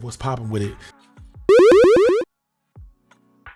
What's popping with it?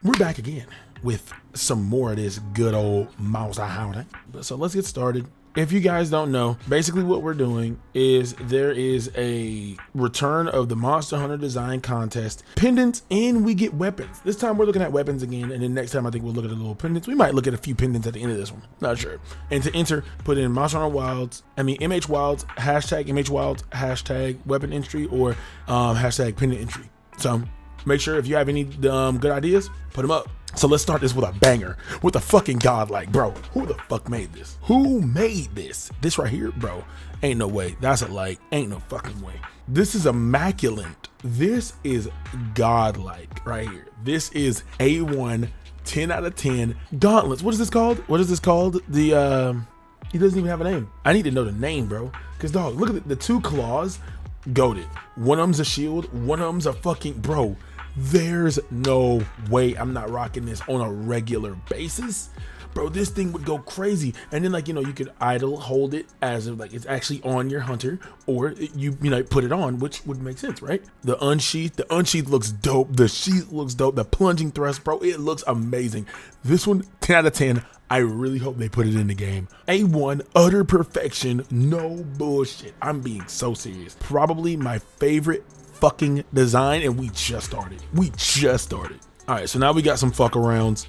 We're back again with some more of this good old mouse hounding. So let's get started. If you guys don't know, basically what we're doing is there is a return of the Monster Hunter Design Contest pendants, and we get weapons. This time we're looking at weapons again, and then next time I think we'll look at the little pendants. We might look at a few pendants at the end of this one, not sure. And to enter, put in Monster Hunter Wilds, MH Wilds, hashtag MH Wilds, hashtag weapon entry, or hashtag pendant entry. So make sure if you have any good ideas, put them up. So let's start this with a banger, with a fucking godlike, bro. Who the fuck made this? Who made this? This right here, bro. Ain't no way. That's a like, ain't no fucking way. This is immaculate. This is godlike right here. This is A1, 10 out of 10. Gauntlets. What is this called? What is this called? He doesn't even have a name. I need to know the name, bro. Cause dog, look at the two claws. Goated. One of them's a shield. One of them's a fucking, bro. There's no way I'm not rocking this on a regular basis, bro. This thing would go crazy. And then, like, you know, you could idle hold it as if like it's actually on your hunter, or you know, put it on, which would make sense, right? The unsheath looks dope. The sheath looks dope. The plunging thrust, bro, it looks amazing. This one, 10 out of 10. I really hope they put it in the game. A1, utter perfection, no bullshit. I'm being so serious. Probably my favorite fucking design, and we just started. All right, so now we got some fuck arounds.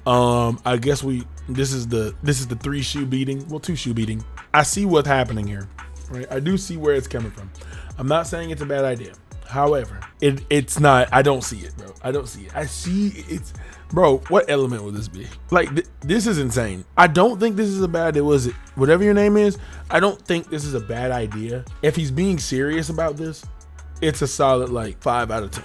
I guess this is the 3 shoe beating, well, 2 shoe beating. I see what's happening here, right? I do see where it's coming from. I'm not saying it's a bad idea. However, it's not. I don't see it, bro. I don't see it. I see it's, bro. What element would this be? Like, this is insane. I don't think this is a bad idea. Was it whatever your name is? I don't think this is a bad idea. If he's being serious about this, it's a solid like 5 out of 10.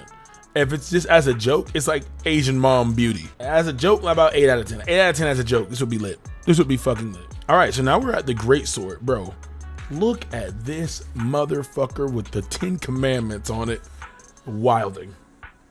If it's just as a joke, it's like Asian mom beauty. As a joke, about 8 out of 10. 8 out of 10 as a joke. This would be lit. This would be fucking lit. All right, so now we're at the great sword, bro. Look at this motherfucker with the 10 commandments on it. Wilding.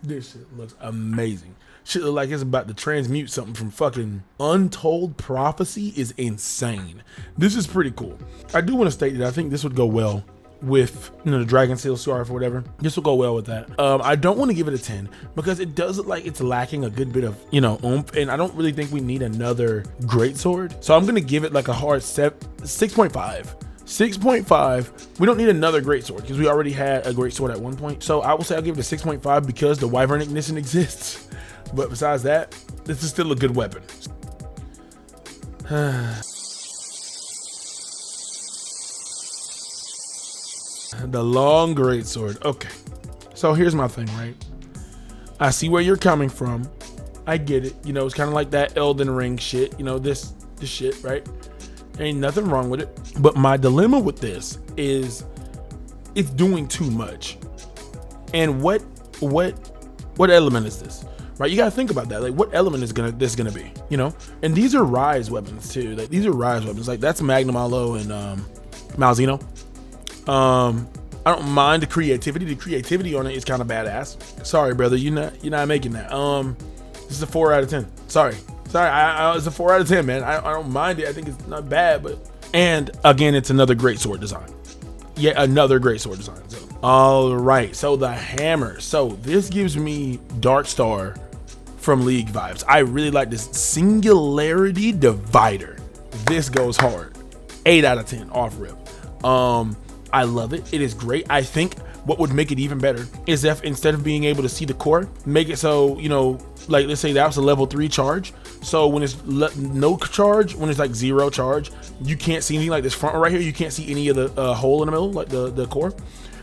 This shit looks amazing. Shit look like it's about to transmute something from fucking Untold Prophecy is insane. This is pretty cool. I do want to state that I think this would go well with, you know, the Dragon Seal Scarf or whatever. This will go well with that. I don't want to give it a 10 because it does look like it's lacking a good bit of, you know, oomph, and I don't really think we need another greatsword. So I'm gonna give it like a hard 6.5. 6.5. We don't need another greatsword because we already had a greatsword at one point. So I will say I'll give it a 6.5 because the Wyvern Ignition exists. But besides that, this is still a good weapon. The long greatsword. Okay, so here's my thing, right? I see where you're coming from. I get it. You know, it's kind of like that Elden Ring shit. You know, this shit, right? Ain't nothing wrong with it. But my dilemma with this is it's doing too much. And what element is this? Right? You gotta think about that. Like, what element is this gonna be? You know? And these are Rise weapons too. Like, these are Rise weapons. Like, that's Magnum Aloe and Malzeno. I don't mind the creativity. The creativity on it is kind of badass. Sorry, brother, you're not making that. This is a 4 out of 10. Sorry. It's a 4 out of 10, man. I don't mind it. I think it's not bad, but, and again, it's another great sword design. Yet another great sword design. So, all right, so the hammer. So this gives me Dark Star from League vibes. I really like this Singularity Divider. This goes hard. 8 out of 10 off rip. I love it. It is great. I think what would make it even better is if instead of being able to see the core, make it so, you know, like, let's say that was a level 3 charge. So when it's no charge, when it's like 0 charge, you can't see anything. Like this front right here, you can't see any of the hole in the middle, like the core.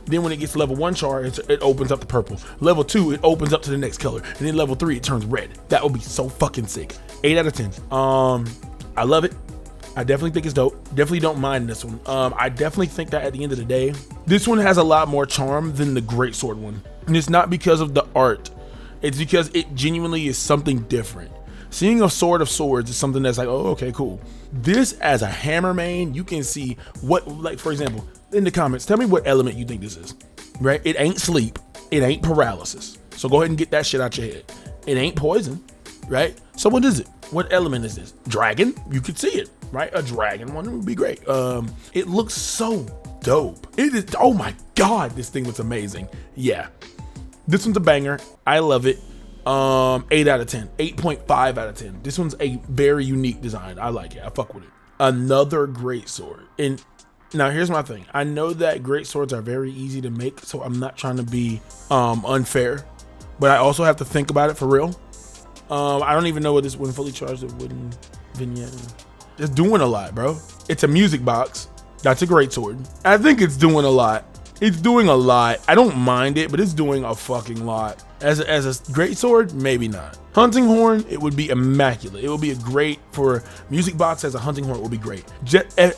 Then when it gets to level 1 charge, it opens up the purple. Level 2, it opens up to the next color. And then level 3, it turns red. That would be so fucking sick. 8 out of 10. I love it. I definitely think it's dope. Definitely don't mind this one. I definitely think that at the end of the day, this one has a lot more charm than the greatsword one. And it's not because of the art. It's because it genuinely is something different. Seeing a sword of swords is something that's like, oh, okay, cool. This as a hammer main, you can see what, like, for example, in the comments, tell me what element you think this is, right? It ain't sleep. It ain't paralysis. So go ahead and get that shit out your head. It ain't poison, right? So what is it? What element is this? Dragon? You could see it, right? A dragon one would be great. It looks so dope. It is, oh my God, this thing looks amazing. Yeah. This one's a banger. I love it. 8 out of 10, 8.5 out of 10. This one's a very unique design. I like it. I fuck with it. Another great sword. And now here's my thing. I know that great swords are very easy to make, so I'm not trying to be unfair, but I also have to think about it for real. I don't even know what this one fully charged wooden vignette. It's doing a lot, bro. It's a music box. That's a great sword. I think it's doing a lot. It's doing a lot. I don't mind it, but it's doing a fucking lot. As a great sword, maybe not. Hunting horn, it would be immaculate. It would be a great for music box. As a hunting horn, it would be great.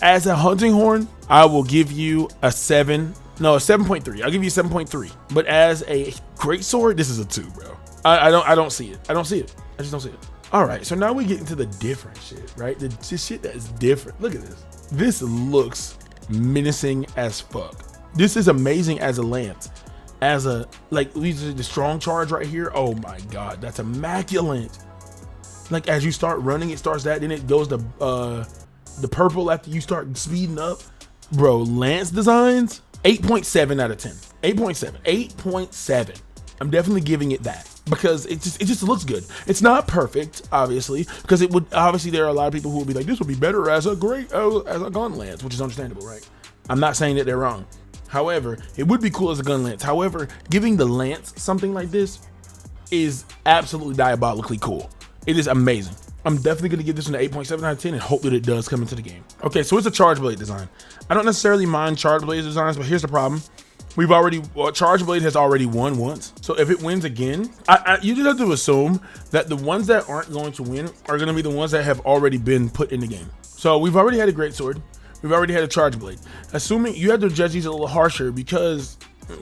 As a hunting horn, I will give you a 7. No, a 7.3. I'll give you a 7.3. But as a great sword, this is a 2, bro. I don't see it. I don't see it. I just don't see it. All right, so now we get into the different shit, right? The shit that is different. Look at this. This looks menacing as fuck. This is amazing as a lance. As a, like, the strong charge right here. Oh my God, that's immaculate. Like, as you start running, it starts that, then it goes to the purple after you start speeding up. Bro, lance designs, 8.7 out of 10. 8.7. 8.7. I'm definitely giving it that because it just looks good. It's not perfect, obviously, because it would obviously there are a lot of people who will be like, this would be better as a gun lance, which is understandable, right? I'm not saying that they're wrong. However, it would be cool as a gun lance. However, giving the lance something like this is absolutely diabolically cool. It is amazing. I'm definitely going to give this one an 8.7 out of 10 and hope that it does come into the game. Okay, so it's a charge blade design. I don't necessarily mind charge blade designs, but here's the problem. Charge blade has already won once. So if it wins again, you just have to assume that the ones that aren't going to win are going to be the ones that have already been put in the game. So we've already had a great sword. We've already had a charge blade. Assuming you have to judge these a little harsher because,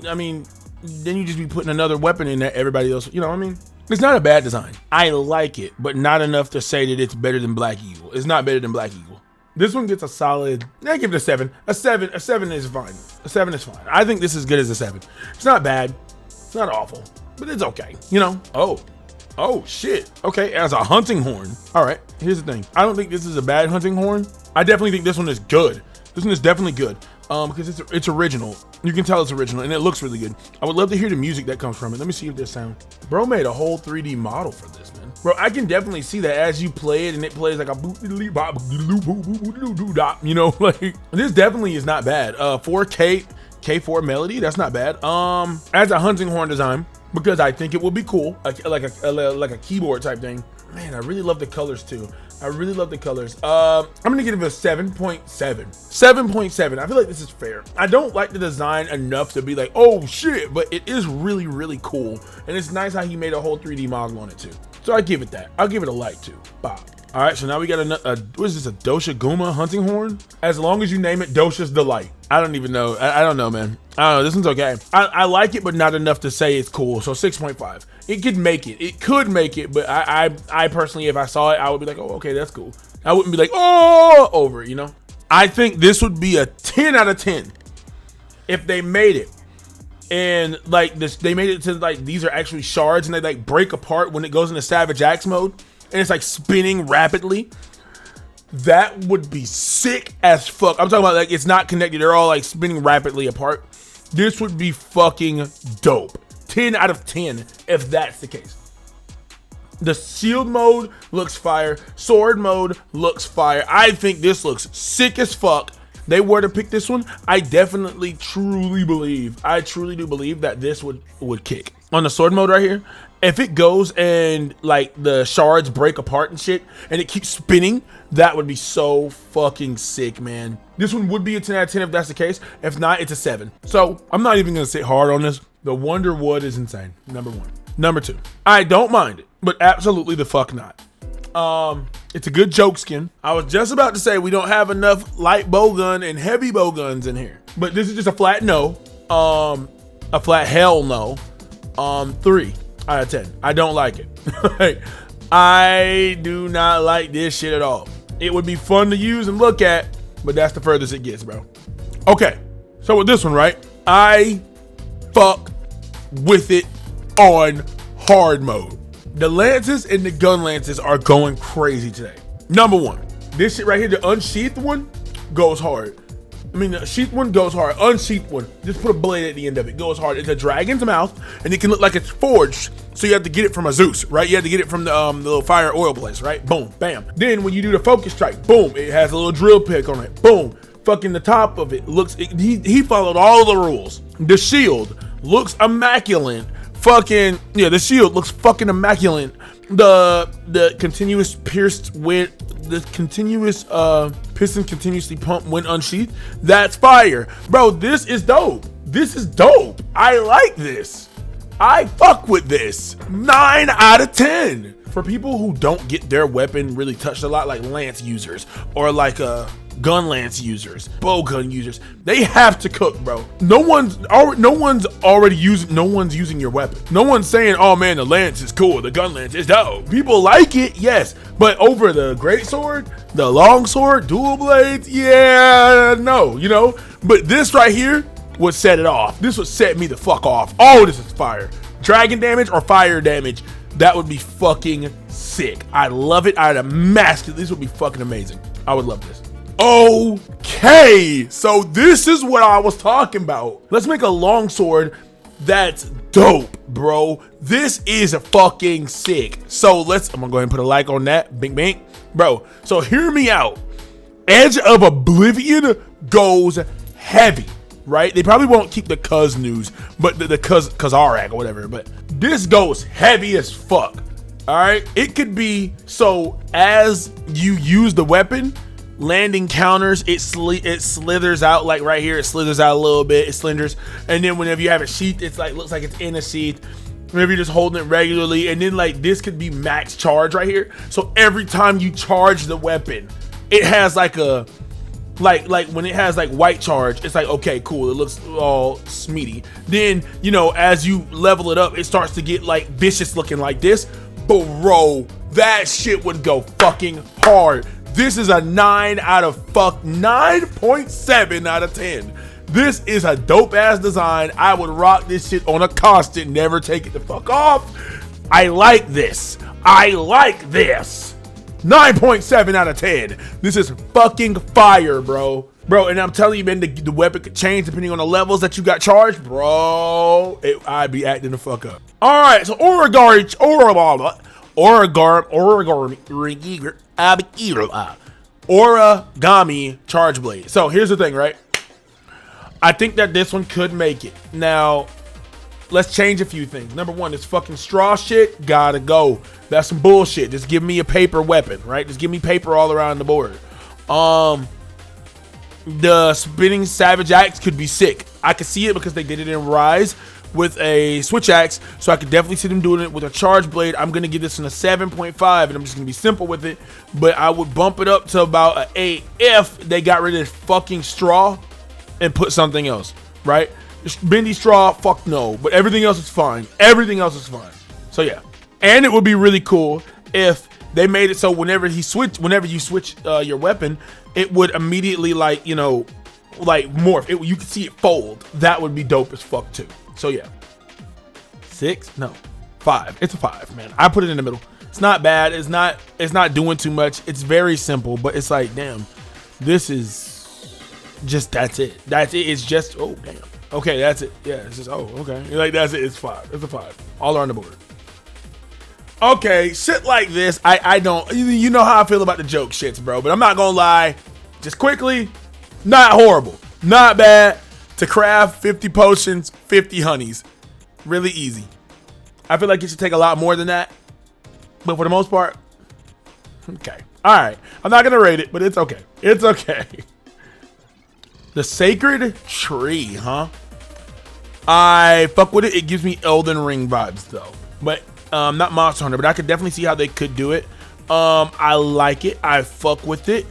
I mean, then you just be putting another weapon in that everybody else, you know what I mean? It's not a bad design. I like it, but not enough to say that it's better than Black Eagle. It's not better than Black Eagle. This one gets a solid, I give it a 7. A 7 is fine. A 7 is fine. I think this is good as a 7. It's not bad. It's not awful, but it's okay. You know, oh shit. Okay, as a hunting horn. All right, here's the thing. I don't think this is a bad hunting horn. I definitely think this one is good. This one is definitely good because it's original. You can tell it's original and it looks really good. I would love to hear the music that comes from it. Let me see if this sound. Bro made a whole 3D model for this, man. Bro, I can definitely see that as you play it and it plays like a you know, like this definitely is not bad. 4K K4 melody, that's not bad. As a hunting horn design, because I think it will be cool, like a keyboard type thing. Man, I really love the colors too. I really love the colors. I'm gonna give it a 7.7. 7.7. I feel like this is fair. I don't like the design enough to be like, oh shit, but it is really, really cool. And it's nice how he made a whole 3D model on it too. So I give it that. I'll give it a light too. Bob. All right, so now we got what is this, a Dosha Guma hunting horn? As long as you name it Dosha's Delight. I don't even know. I don't know, man. I don't know. This one's okay. I like it, but not enough to say it's cool. So 6.5. It could make it. It could make it, but I personally, if I saw it, I would be like, oh, okay, that's cool. I wouldn't be like, oh, over it, you know? I think this would be a 10 out of 10 if they made it. And like this, they made it to like, these are actually shards and they like break apart when it goes into Savage Axe mode. And it's like spinning rapidly. That would be sick as fuck. I'm talking about like it's not connected. They're all like spinning rapidly apart. This would be fucking dope. 10 out of 10 if that's the case. The shield mode looks fire. Sword mode looks fire. I think this looks sick as fuck. They were to pick this one. I definitely truly believe. I truly do believe that this would kick. On the sword mode right here, if it goes and like the shards break apart and shit and it keeps spinning, that would be so fucking sick, man. This one would be a 10 out of 10 if that's the case. If not, it's a 7. So I'm not even gonna sit hard on this. The Wonder Wood is insane. Number 1. Number 2, I don't mind it, but absolutely the fuck not. It's a good joke skin. I was just about to say we don't have enough light bowgun and heavy bowguns in here, but this is just a flat no. A flat hell no. 3 out of 10. I don't like it. I do not like this shit at all. It would be fun to use and look at, but that's the furthest it gets, bro. Okay, so with this one, right? I fuck with it on hard mode. The lances and the gun lances are going crazy today. Number 1, this shit right here, the unsheathed one, goes hard. I mean, the sheath one goes hard. Unsheathed one, just put a blade at the end of it. Goes hard. It's a dragon's mouth, and it can look like it's forged. So you have to get it from a Zeus, right? You have to get it from the little fire oil place, right? Boom, bam. Then when you do the focus strike, boom, it has a little drill pick on it. Boom. Fucking the top of it looks. He followed all the rules. The shield looks immaculate. Fucking yeah, the shield looks fucking immaculate. The continuous pierced with the continuous piston continuously pump when unsheathed. That's fire, bro. This is dope. This is dope. I like this. I fuck with this. 9 out of 10 for people who don't get their weapon really touched a lot, like lance users or like gun lance users, bowgun users. They have to cook, bro. No one's using your weapon. No one's saying, oh man, the lance is cool, the gun lance is dope. People like it, yes, but over the great sword, the long sword, dual blades, yeah, no, you know. But this right here would set it off. This would set me the fuck off. Oh, this is fire. Dragon damage or fire damage, that would be fucking sick. I love it. I'd imagine this would be fucking amazing. I would love this. Okay, so this is what I was talking about. Let's make a longsword that's dope, bro. This is fucking sick. So I'm gonna go ahead and put a like on that. Bing, bing. Bro, so hear me out. Edge of Oblivion goes heavy, right? They probably won't keep the Cuz news, but the Kazarak or whatever, but this goes heavy as fuck. All right, it could be, so as you use the weapon, landing counters, it slithers out, like right here, it slithers out a little bit, it slithers, and then whenever you have a sheath, it's like, looks like it's in a sheath. Maybe you're just holding it regularly, and then like this could be max charge right here. So every time you charge the weapon, it has like a, like when it has like white charge, it's like, okay, cool, it looks all smeety. Then, you know, as you level it up, it starts to get like vicious looking like this. Bro, that shit would go fucking hard. This is a 9.7 out of 10. This is a dope ass design. I would rock this shit on a constant, never take it the fuck off. I like this. I like this. 9.7 out of 10. This is fucking fire, bro. Bro, and I'm telling you, man, the weapon could change depending on the levels that you got charged, bro. I'd be acting the fuck up. All right, so Origami charge blade. So here's the thing, right? I think that this one could make it. Now, let's change a few things. Number one, this fucking straw shit gotta go. That's some bullshit. Just give me a paper weapon, right? Just give me paper all around the board. The spinning savage axe could be sick. I could see it because they did it in Rise with a switch axe, so I could definitely see them doing it with a charge blade. I'm gonna give this one a 7.5, and I'm just gonna be simple with it, but I would bump it up to about an 8 if they got rid of fucking straw and put something else, right? Bendy straw, fuck no, but everything else is fine. Everything else is fine. So yeah, and it would be really cool if they made it so whenever you switch your weapon, it would immediately, like, you know, like morph. You could see it fold. That would be dope as fuck too. So yeah, 6, no, 5. It's a 5, man. I put it in the middle. It's not bad. It's not doing too much. It's very simple, but it's like, damn, this is just, that's it. That's it. It's just, oh damn. Okay, that's it. Yeah, it's just, oh, okay. Like, that's it. It's 5. It's a 5. All around the board. Okay, shit like this, I don't, you know how I feel about the joke shits, bro, but I'm not gonna lie, just quickly, not horrible, not bad. To craft 50 potions, 50 honeys, really easy. I feel like it should take a lot more than that, but for the most part, okay. All right, I'm not gonna rate it, but it's okay. It's okay. The Sacred Tree, huh? I fuck with it. It gives me Elden Ring vibes though, but not Monster Hunter, but I could definitely see how they could do it. I like it. I fuck with it.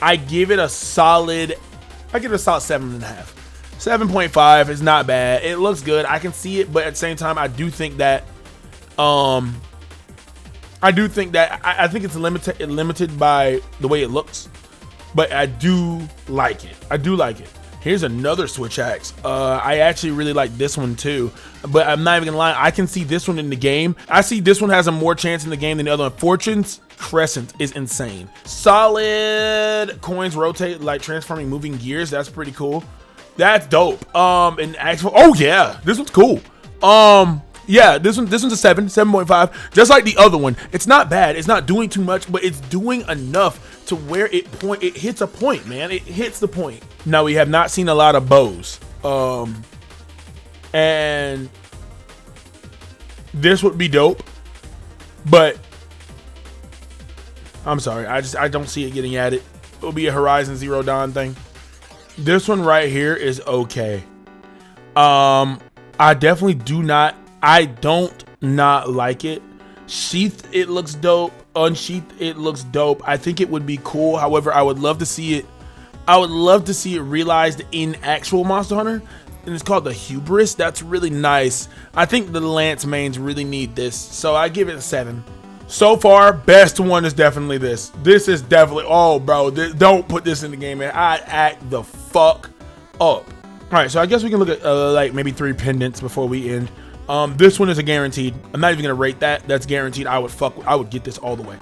I give it a solid 7.5. 7.5 is not bad. It looks good. I can see it, but at the same time, I do think that I think it's limited by the way it looks, but I do like it. I do like it. Here's another switch axe. I actually really like this one too, but I'm not even gonna lie, I can see this one in the game. I see this one has a more chance in the game than the other one. Fortune's Crescent is insane. Solid coins rotate like transforming moving gears. That's pretty cool. That's dope. And actual, oh yeah, this one's cool. Yeah, this one's a 7.5, just like the other one. It's not bad. It's not doing too much, but it's doing enough to where it hits a point, man. It hits the point. Now, we have not seen a lot of bows. And this would be dope, but I'm sorry, I don't see it getting added. It'll be a Horizon Zero Dawn thing. This one right here is okay. I definitely don't not like it. Sheath, it looks dope. Unsheath, it looks dope. I think it would be cool. However, I would love to see it. I would love to see it realized in actual Monster Hunter. And it's called the Hubris. That's really nice. I think the Lance mains really need this. So I give it a 7. So far, best one is definitely this. This is definitely, oh bro, don't put this in the game, man. I act the fuck up. All right, so I guess we can look at like maybe 3 pendants before we end. This one is a guaranteed. I'm not even gonna rate that. That's guaranteed. I would get this all the way.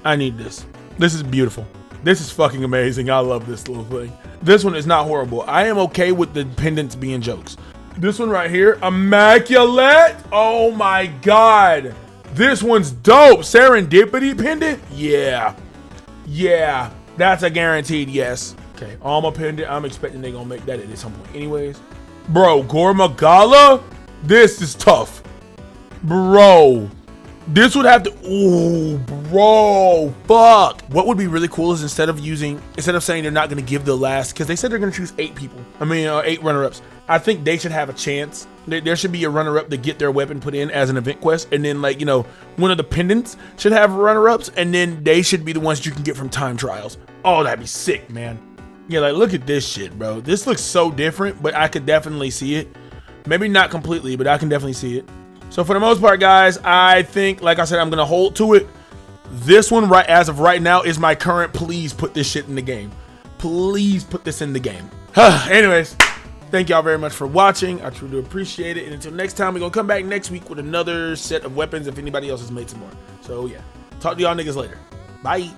I need this. This is beautiful. This is fucking amazing. I love this little thing. This one is not horrible. I am okay with the pendants being jokes. This one right here, immaculate. Oh my god. This one's dope. Serendipity pendant? Yeah. Yeah. That's a guaranteed yes. Okay, Alma pendant. I'm expecting they're gonna make that at some point anyways. Bro, Gormagala? This is tough. Bro. This would have to, ooh, bro, fuck. What would be really cool is instead of saying they're not gonna give the last, because they said they're gonna choose 8 people. I mean, 8 runner-ups. I think they should have a chance. There should be a runner-up to get their weapon put in as an event quest, and then like, you know, one of the pendants should have runner-ups, and then they should be the ones you can get from time trials. Oh, that'd be sick, man. Yeah, like look at this shit, bro. This looks so different, but I could definitely see it. Maybe not completely, but I can definitely see it. So for the most part, guys, I think, like I said, I'm gonna hold to it. This one, right as of right now, is my current. Please put this shit in the game. Please put this in the game. Anyways, thank y'all very much for watching. I truly appreciate it. And until next time, we're gonna come back next week with another set of weapons if anybody else has made some more. So yeah, talk to y'all niggas later. Bye.